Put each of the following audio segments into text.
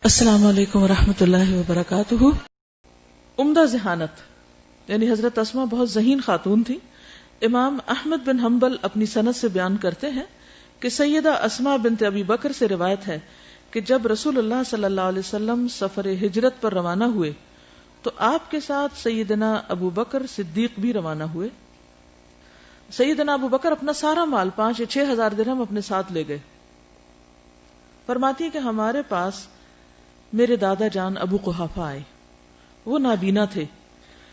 السلام علیکم ورحمۃ اللہ وبرکاتہ. عمدہ ذہانت یعنی حضرت اسماء بہت ذہین خاتون تھی. امام احمد بن حنبل اپنی سند سے بیان کرتے ہیں کہ سیدہ اسماء بنت ابی بکر سے روایت ہے کہ جب رسول اللہ صلی اللہ علیہ وسلم سفر ہجرت پر روانہ ہوئے تو آپ کے ساتھ سیدنا ابو بکر صدیق بھی روانہ ہوئے. سیدنا ابو بکر اپنا سارا مال 5 یا 6 ہزار درہم اپنے ساتھ لے گئے. فرماتی ہے کہ ہمارے پاس میرے دادا جان ابو قحافہ آئے. وہ نابینا تھے.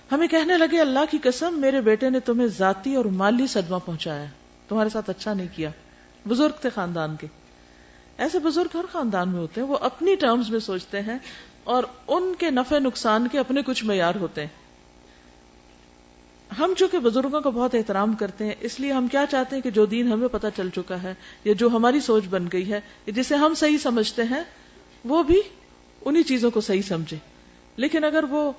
ہمیں کہنے لگے اللہ کی قسم میرے بیٹے نے تمہیں ذاتی اور مالی صدمہ پہنچایا, تمہارے ساتھ اچھا نہیں کیا. بزرگ تھے خاندان کے. ایسے بزرگ ہر خاندان میں ہوتے ہیں, وہ اپنی ٹرمز میں سوچتے ہیں اور ان کے نفع نقصان کے اپنے کچھ معیار ہوتے ہیں. ہم چونکہ بزرگوں کا بہت احترام کرتے ہیں, اس لیے ہم کیا چاہتے ہیں کہ جو دین ہمیں پتہ چل چکا ہے یا جو ہماری سوچ بن گئی ہے جسے ہم صحیح سمجھتے ہیں وہ بھی انہی چیزوں کو صحیح سمجھے. لیکن اگر وہ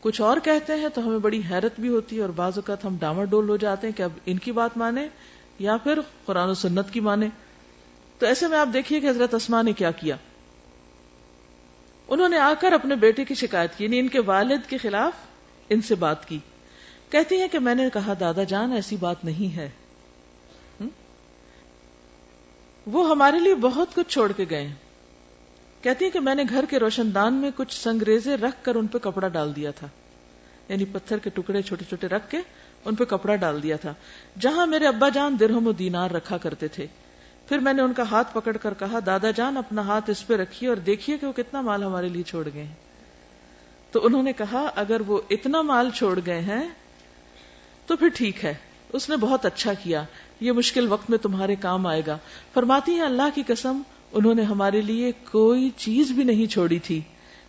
کچھ اور کہتے ہیں تو ہمیں بڑی حیرت بھی ہوتی ہے اور بعض اوقات ہم ڈاواڈول ہو جاتے ہیں کہ اب ان کی بات مانے یا پھر قرآن و سنت کی مانے. تو ایسے میں آپ دیکھیے کہ حضرت اسماء نے کیا کیا. انہوں نے آ کر اپنے بیٹے کی شکایت کی, یعنی ان کے والد کے خلاف ان سے بات کی. کہتی ہیں کہ میں نے کہا دادا جان ایسی بات نہیں ہے, وہ ہمارے لیے بہت کچھ چھوڑ کے گئے. کہتی ہیں کہ میں نے گھر کے روشن دان میں کچھ سنگریزے رکھ کر ان پہ کپڑا ڈال دیا تھا, یعنی پتھر کے ٹکڑے چھوٹے چھوٹے رکھ کے ان پہ کپڑا ڈال دیا تھا, جہاں میرے ابا جان درہم و دینار رکھا کرتے تھے. پھر میں نے ان کا ہاتھ پکڑ کر کہا دادا جان اپنا ہاتھ اس پہ رکھیے اور دیکھیے کہ وہ کتنا مال ہمارے لیے چھوڑ گئے ہیں. تو انہوں نے کہا اگر وہ اتنا مال چھوڑ گئے ہیں تو پھر ٹھیک ہے, اس نے بہت اچھا کیا, یہ مشکل وقت میں تمہارے کام آئے گا. فرماتی ہیں اللہ کی قسم انہوں نے ہمارے لیے کوئی چیز بھی نہیں چھوڑی تھی,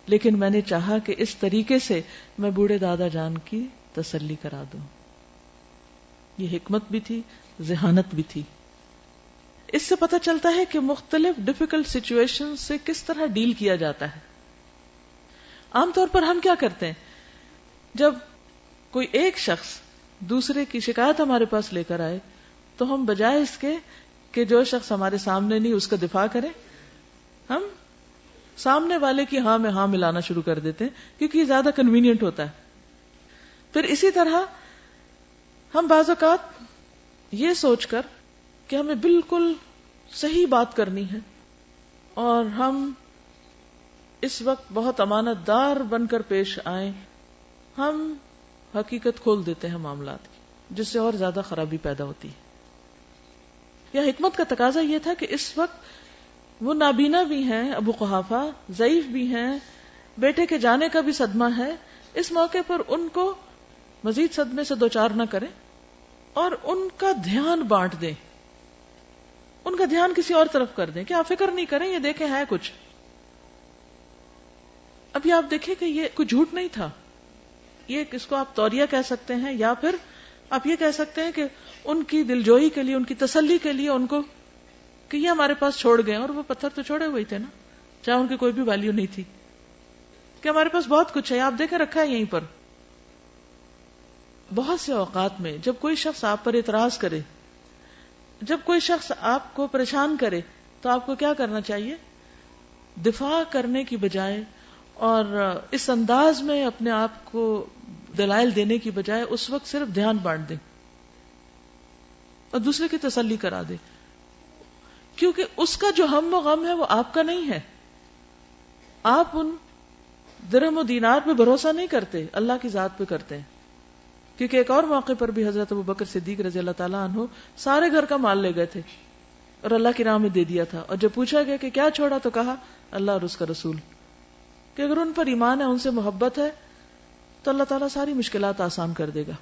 لیکن میں نے چاہا کہ اس طریقے سے میں بوڑھے دادا جان کی تسلی کرا دوں. یہ حکمت بھی تھی, ذہانت بھی تھی. اس سے پتہ چلتا ہے کہ مختلف ڈیفیکلٹ سچویشن سے کس طرح ڈیل کیا جاتا ہے. عام طور پر ہم کیا کرتے ہیں, جب کوئی ایک شخص دوسرے کی شکایت ہمارے پاس لے کر آئے تو ہم بجائے اس کے کہ جو شخص ہمارے سامنے نہیں اس کا دفاع کریں, ہم سامنے والے کی ہاں میں ہاں ملانا شروع کر دیتے ہیں کیونکہ یہ زیادہ کنوینئنٹ ہوتا ہے. پھر اسی طرح ہم بعض اوقات یہ سوچ کر کہ ہمیں بالکل صحیح بات کرنی ہے اور ہم اس وقت بہت امانت دار بن کر پیش آئیں, ہم حقیقت کھول دیتے ہیں معاملات کی, جس سے اور زیادہ خرابی پیدا ہوتی ہے. یا حکمت کا تقاضا یہ تھا کہ اس وقت وہ نابینا بھی ہیں, ابو قحافہ ضعیف بھی ہیں, بیٹے کے جانے کا بھی صدمہ ہے. اس موقع پر ان کو مزید صدمے سے دوچار نہ کریں اور ان کا دھیان بانٹ دیں, ان کا دھیان کسی اور طرف کر دیں کہ آپ فکر نہیں کریں, یہ دیکھیں ہے کچھ. ابھی آپ دیکھیں کہ یہ کوئی جھوٹ نہیں تھا, یہ کس کو آپ توریہ کہہ سکتے ہیں یا پھر آپ یہ کہہ سکتے ہیں کہ ان کی دلجوئی کے لیے, ان کی تسلی کے لیے ان کو کہ یہ ہمارے پاس چھوڑ گئے, اور وہ پتھر تو چھوڑے ہوئے تھے نا, چاہے ان کی کوئی بھی ویلیو نہیں تھی, کہ ہمارے پاس بہت کچھ ہے, آپ دیکھیں رکھا ہے یہیں پر. بہت سے اوقات میں جب کوئی شخص آپ پر اعتراض کرے, جب کوئی شخص آپ کو پریشان کرے, تو آپ کو کیا کرنا چاہیے, دفاع کرنے کی بجائے اور اس انداز میں اپنے آپ کو دلائل دینے کی بجائے اس وقت صرف دھیان بانٹ دیں اور دوسرے کی تسلی کرا دے, کیونکہ اس کا جو ہم و غم ہے وہ آپ کا نہیں ہے. آپ ان درہم و دینار پہ بھروسہ نہیں کرتے, اللہ کی ذات پہ کرتے ہیں. کیونکہ ایک اور موقع پر بھی حضرت ابو بکر صدیق رضی اللہ تعالیٰ عنہ سارے گھر کا مال لے گئے تھے اور اللہ کی راہ میں دے دیا تھا, اور جب پوچھا گیا کہ کیا چھوڑا تو کہا اللہ اور اس کا رسول, کہ اگر ان پر ایمان ہے, ان سے محبت ہے تو اللہ تعالیٰ ساری مشکلات آسان کر دے گا.